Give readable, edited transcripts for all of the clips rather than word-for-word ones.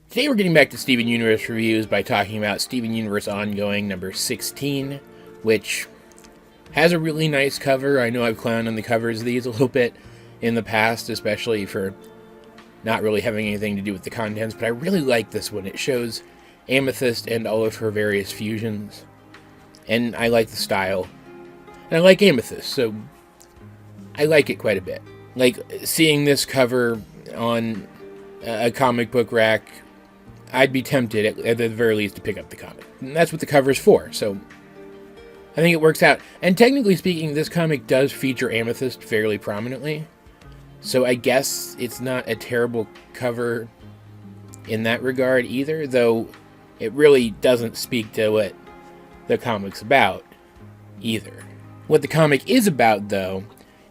Today we're getting back to Steven Universe reviews by talking about Steven Universe Ongoing number 16, which has a really nice cover. I know I've clowned on the covers of these a little bit in the past, especially for not really having anything to do with the contents, but I really like this one. It shows Amethyst and all of her various fusions, and I like the style. And I like Amethyst, so I like it quite a bit. Like, seeing this cover on a comic book rack, I'd be tempted, at the very least, to pick up the comic. And that's what the cover's for, so I think it works out. And technically speaking, this comic does feature Amethyst fairly prominently, so I guess it's not a terrible cover in that regard either, though it really doesn't speak to what the comic's about either. What the comic is about, though,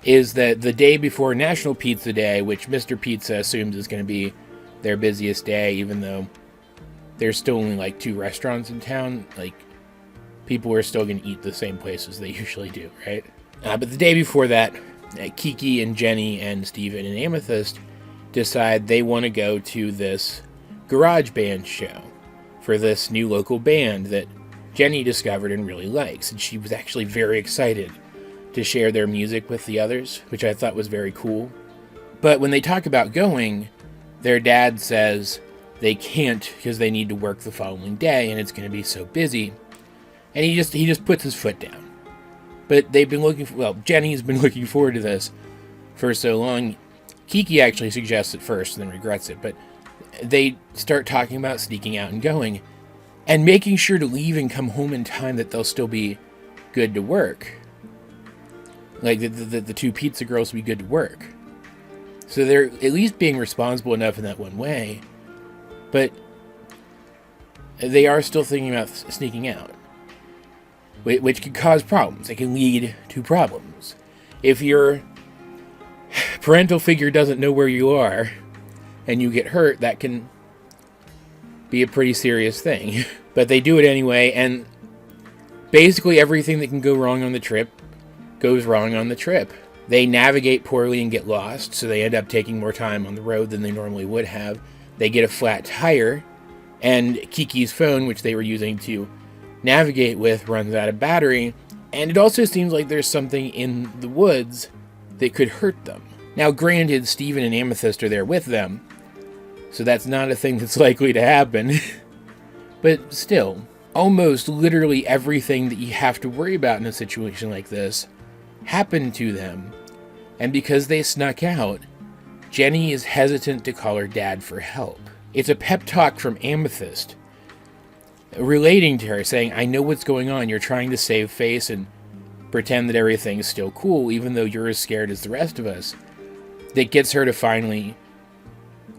is that the day before National Pizza Day, which Mr. Pizza assumes is going to be their busiest day, even though there's still only like 2 restaurants in town, like, people are still going to eat the same places they usually do, right? But the day before that, Kiki and Jenny and Steven and Amethyst decide they want to go to this garage band show for this new local band that Jenny discovered and really likes, and she was actually very excited to share their music with the others, which I thought was very cool. But when they talk about going, their dad says they can't because they need to work the following day and it's going to be so busy. And he just puts his foot down. But they've been Jenny's been looking forward to this for so long. Kiki actually suggests it first and then regrets it, but they start talking about sneaking out and going and making sure to leave and come home in time that they'll still be good to work. Like, the 2 pizza girls will be good to work. So they're at least being responsible enough in that one way, but they are still thinking about sneaking out, which can cause problems. It can lead to problems. If your parental figure doesn't know where you are and you get hurt, that can be a pretty serious thing. But they do it anyway, and basically everything that can go wrong on the trip goes wrong on the trip. They navigate poorly and get lost, so they end up taking more time on the road than they normally would have. They get a flat tire, and Kiki's phone, which they were using to navigate with, runs out of battery, and it also seems like there's something in the woods that could hurt them. Now, granted, Steven and Amethyst are there with them, so that's not a thing that's likely to happen. But still, almost literally everything that you have to worry about in a situation like this happened to them, and because they snuck out, Jenny is hesitant to call her dad for help. It's a pep talk from Amethyst, relating to her, saying, I know what's going on, you're trying to save face and pretend that everything's still cool, even though you're as scared as the rest of us, that gets her to finally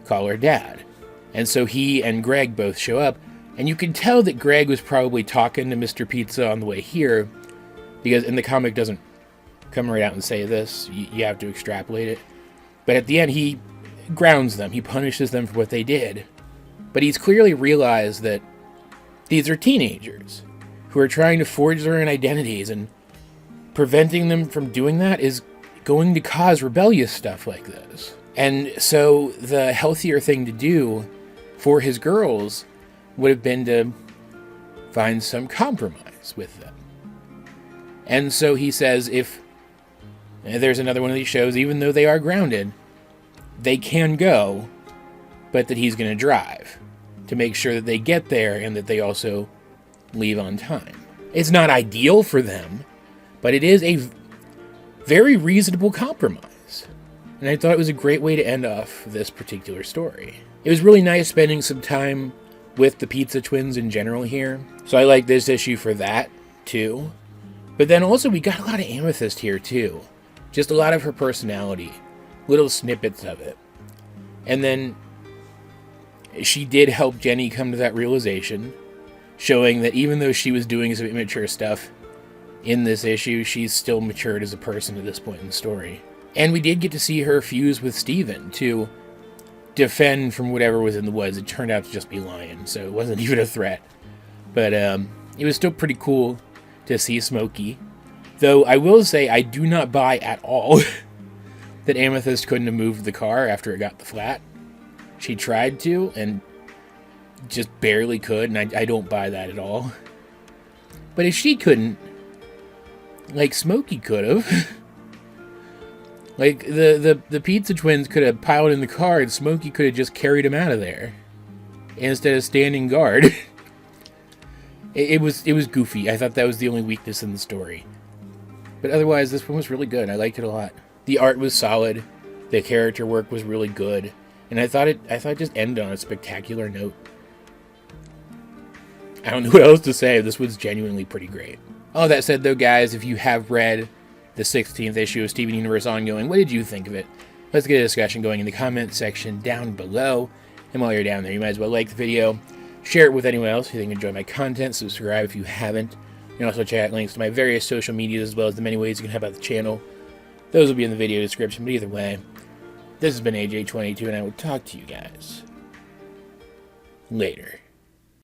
call her dad. And so he and Greg both show up, and you can tell that Greg was probably talking to Mr. Pizza on the way here, because in the comic doesn't come right out and say this, you have to extrapolate it. But at the end, he grounds them, he punishes them for what they did. But he's clearly realized that these are teenagers who are trying to forge their own identities, and preventing them from doing that is going to cause rebellious stuff like this. And so the healthier thing to do for his girls would have been to find some compromise with them. And so he says if there's another one of these shows, even though they are grounded, they can go, but that he's going to drive to make sure that they get there and that they also leave on time. It's not ideal for them, but it is a very reasonable compromise. And I thought it was a great way to end off this particular story. It was really nice spending some time with the Pizza Twins in general here, so I like this issue for that, too. But then also we got a lot of Amethyst here, too. Just a lot of her personality, little snippets of it. And then she did help Jenny come to that realization, showing that even though she was doing some immature stuff in this issue, she's still matured as a person at this point in the story. And we did get to see her fuse with Steven to defend from whatever was in the woods. It turned out to just be Lion, so it wasn't even a threat. But it was still pretty cool to see Smokey. Though I will say I do not buy at all that Amethyst couldn't have moved the car after it got the flat. She tried to, and just barely could, and I don't buy that at all. But if she couldn't, like, Smokey could have. Like, the Pizza Twins could have piled in the car, and Smokey could have just carried him out of there instead of standing guard. It was goofy. I thought that was the only weakness in the story. But otherwise, this one was really good. I liked it a lot. The art was solid. The character work was really good. And I thought it just ended on a spectacular note. I don't know what else to say. This was genuinely pretty great. All that said, though, guys, if you have read the 16th issue of Steven Universe Ongoing, what did you think of it? Let's get a discussion going in the comment section down below. And while you're down there, you might as well like the video, share it with anyone else who think enjoy my content, subscribe if you haven't. You can also check out links to my various social medias as well as the many ways you can help out the channel. Those will be in the video description, but either way, this has been AJ22, and I will talk to you guys later.